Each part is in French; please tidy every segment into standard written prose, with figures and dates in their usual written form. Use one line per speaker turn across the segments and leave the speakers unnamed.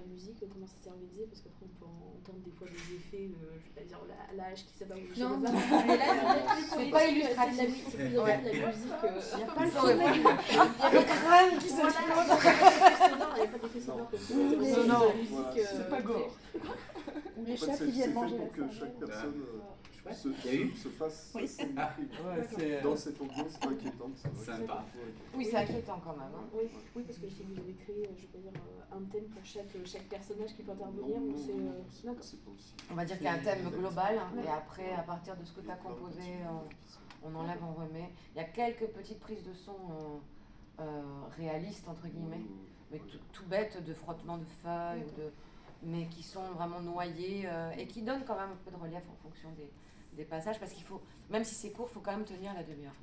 musique, comment ça s'est organisé, parce qu'après on peut entendre des fois des effets, je vais pas dire la hache qui s'abat ou je sais
Non,
pas. Mais là
c'est pas illustratif.
C'est plus la musique.
Il n'y a pas le
sonore.
Il y a le crâne qui s'explose.
Il n'y a pas d'effet sonore comme ça. C'est
Non,
la musique.
c'est pas gore.
Ou les chats qui viennent manger la
pour que chaque personne se fasse
Ouais,
dans cette ambiance inquiétante.
Sympa.
Oui, c'est inquiétant quand même. Hein.
Oui, parce que si vous avez créé, je vais pas dire, un thème pour chaque personnage qui peut intervenir, ou c'est... D'accord.
On va dire qu'il y a un thème global, et après, à partir de ce que tu as composé, on enlève, on remet. Il y a quelques petites prises de son réalistes, entre guillemets, mais tout bête, de frottement de feuilles, mais qui sont vraiment noyées, et qui donnent quand même un peu de relief en fonction des passages, parce qu'il faut, même si c'est court, il faut quand même tenir la demi-heure.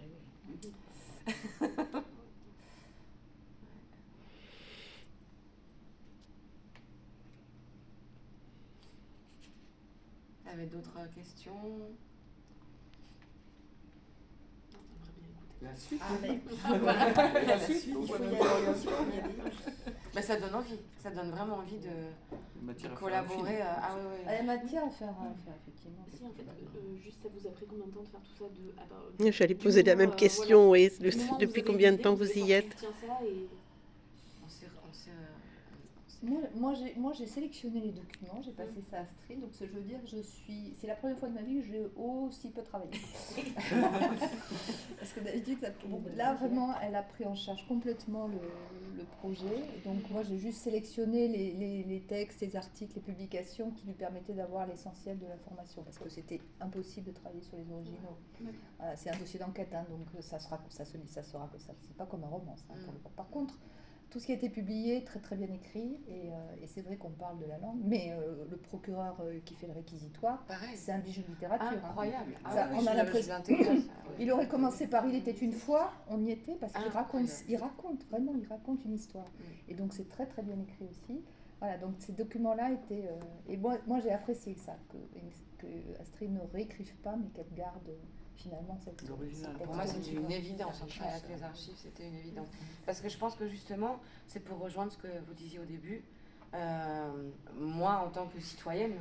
T'avais d'autres questions?
La suite.
La suite.
Donc,
Ben, ça donne envie, ça donne vraiment envie de collaborer. Ah oui,
Il y a matière à faire, effectivement.
Si, en fait, juste ça vous a pris combien de temps de faire tout ça
J'allais poser la même question,
voilà.
oui. Depuis combien de temps vous y êtes?
Moi, j'ai sélectionné les documents, j'ai passé ça à Astrid, donc je veux dire, c'est la première fois de ma vie que j'ai aussi peu travaillé. Parce que d'habitude, là vraiment, elle a pris en charge complètement le projet. Donc moi, j'ai juste sélectionné les textes, les articles, les publications qui lui permettaient d'avoir l'essentiel de l'information, parce que c'était impossible de travailler sur les originaux. Voilà, c'est un dossier d'enquête, hein, donc ça sera que ça, c'est pas comme un roman. Ça, par contre, tout ce qui a été publié, très très bien écrit, et c'est vrai qu'on parle de la langue, mais le procureur qui fait le réquisitoire, c'est un bijou de littérature.
Incroyable.
Hein. Ça, on a l'impression. Il aurait commencé par Il était une fois, on y était, parce qu'il raconte une histoire. Et donc c'est très très bien écrit aussi. Voilà, donc ces documents-là étaient... et moi j'ai apprécié ça, que Astrid ne réécrive pas, mais qu'elle garde... Finalement,
pour moi, c'était une évidence. En travaillant avec les archives, c'était une évidence. Parce que je pense que justement, c'est pour rejoindre ce que vous disiez au début. Moi, en tant que citoyenne,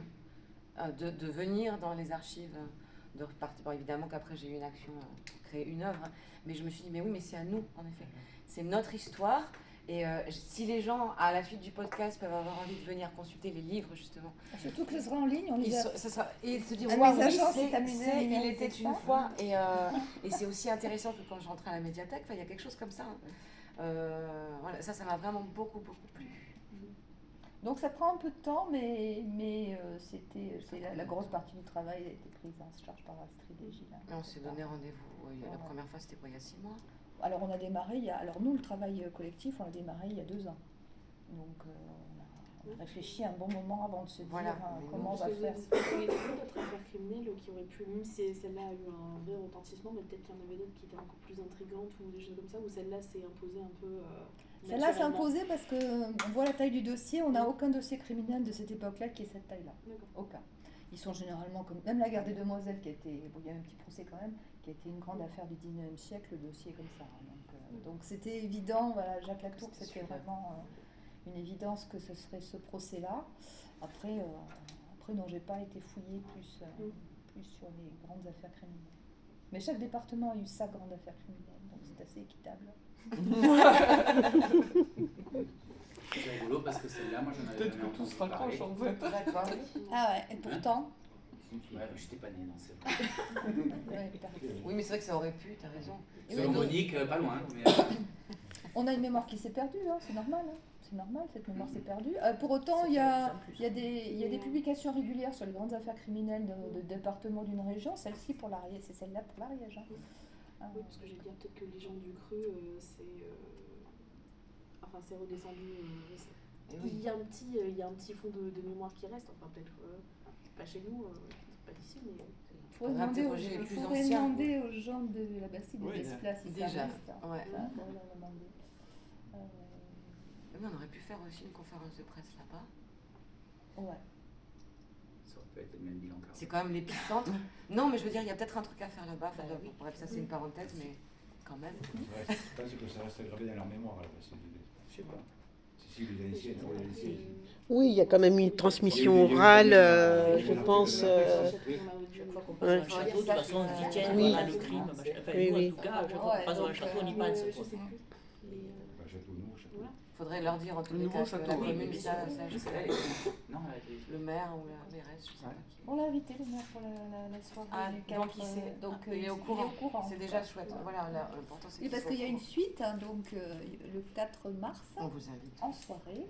de venir dans les archives, de repartir. Bon, évidemment qu'après, j'ai eu une action, créer une œuvre. Mais je me suis dit, mais oui, mais c'est à nous, en effet. C'est notre histoire. Et si les gens, à la suite du podcast, peuvent avoir envie de venir consulter les livres, justement.
Surtout que ce sera en ligne, on les a...
Et se dire,
waouh,
oui,
c'est
il était une fois. Et c'est aussi intéressant que quand je rentrais à la médiathèque, il y a quelque chose comme ça. Voilà, ça m'a vraiment beaucoup, beaucoup plu.
Donc ça prend un peu de temps, mais la grosse partie du travail a été prise en charge par Astrid et Gilles.
On s'est donné rendez-vous. La première fois, c'était quoi, il y a 6 mois?
Alors on a démarré, alors nous, le travail collectif, on a démarré il y a 2 ans. Donc on a réfléchi un bon moment avant de se dire comment on va faire.
Il y a d'autres affaires criminelles qui auraient pu, même si celle-là a eu un vrai retentissement, mais peut-être qu'il y en avait d'autres qui étaient encore plus intrigantes ou des choses comme ça, ou celle-là s'est imposée un peu...
Celle-là s'est imposée parce qu'on voit la taille du dossier, on n'a aucun dossier criminel de cette époque-là qui est cette taille-là. Aucun. Ils sont généralement comme... Même la guerre des demoiselles, qui a été... Bon, il y a eu un petit procès quand même, qui a été une grande affaire du 19e siècle, le dossier est comme ça. Donc c'était évident, voilà, Jacques Latour, c'était vraiment une évidence que ce serait ce procès-là. Après non, j'ai pas été fouillée plus sur les grandes affaires criminelles. Mais chaque département a eu sa grande affaire criminelle, donc c'est assez équitable.
C'est rigolo parce que celle-là, moi j'en avais
peut-être que tout se raccroche en fait.
D'accord.
Ah ouais, et pourtant...
Ouais, j'étais pas née, non, c'est vrai.
Oui, mais c'est vrai que ça aurait pu, t'as raison.
Sur Monique, pas loin. Mais
on a une mémoire qui s'est perdue, hein, c'est normal. Hein. C'est normal, cette mémoire s'est perdue. Pour autant, il y a des publications régulières sur les grandes affaires criminelles de départements d'une région. Celle-ci pour l'Ariège, c'est celle-là pour l'Ariège. Hein.
Oui, parce que j'ai dire peut-être que les gens du Creux, c'est redescendu. Il y a un petit fond de mémoire qui reste. Enfin, peut-être pas chez nous, pas d'ici, mais.
Il faudrait demander aux gens de la Bastide de Desplaces si
déjà.
Ça reste.
Ouais.
Oui,
on aurait pu faire aussi une conférence de presse là-bas.
Ouais.
Ça aurait pu être le même bilan qu'avant.
C'est quand même l'épicentre. Non, mais je veux dire, il y a peut-être un truc à faire là-bas. Bref, ça c'est une parenthèse, mais quand même.
Ouais, c'est que ça reste gravé dans leur mémoire. Je sais pas. Si les anciens,
Oui, il y a quand même une transmission orale, je pense.
Chaque fois qu'on passe dans un château, de toute façon, on se dit tiens,
Oui.
voilà le crime. Machin. Enfin,
Oui,
nous,
oui.
en tout cas, chaque fois qu'on passe dans un château, on y pense.
Je
Quoi.
sais plus. Les, voilà.
Il faudrait leur dire en tous les
Nouveau
cas que
château,
la
oui,
commune,
mais
ça,
je
ça,
sais. Non,
le maire ou les restes, je sais pas.
On l'a invité le maire pour la soirée.
Ah,
les
donc
quatre,
il sait,
donc,
il est au courant. C'est déjà chouette. Voilà, l'important c'est
Oui,
qu'il
parce
soit au
qu'il y a une
courant.
suite, hein, donc le 4 mars,
On vous invite.
en soirée.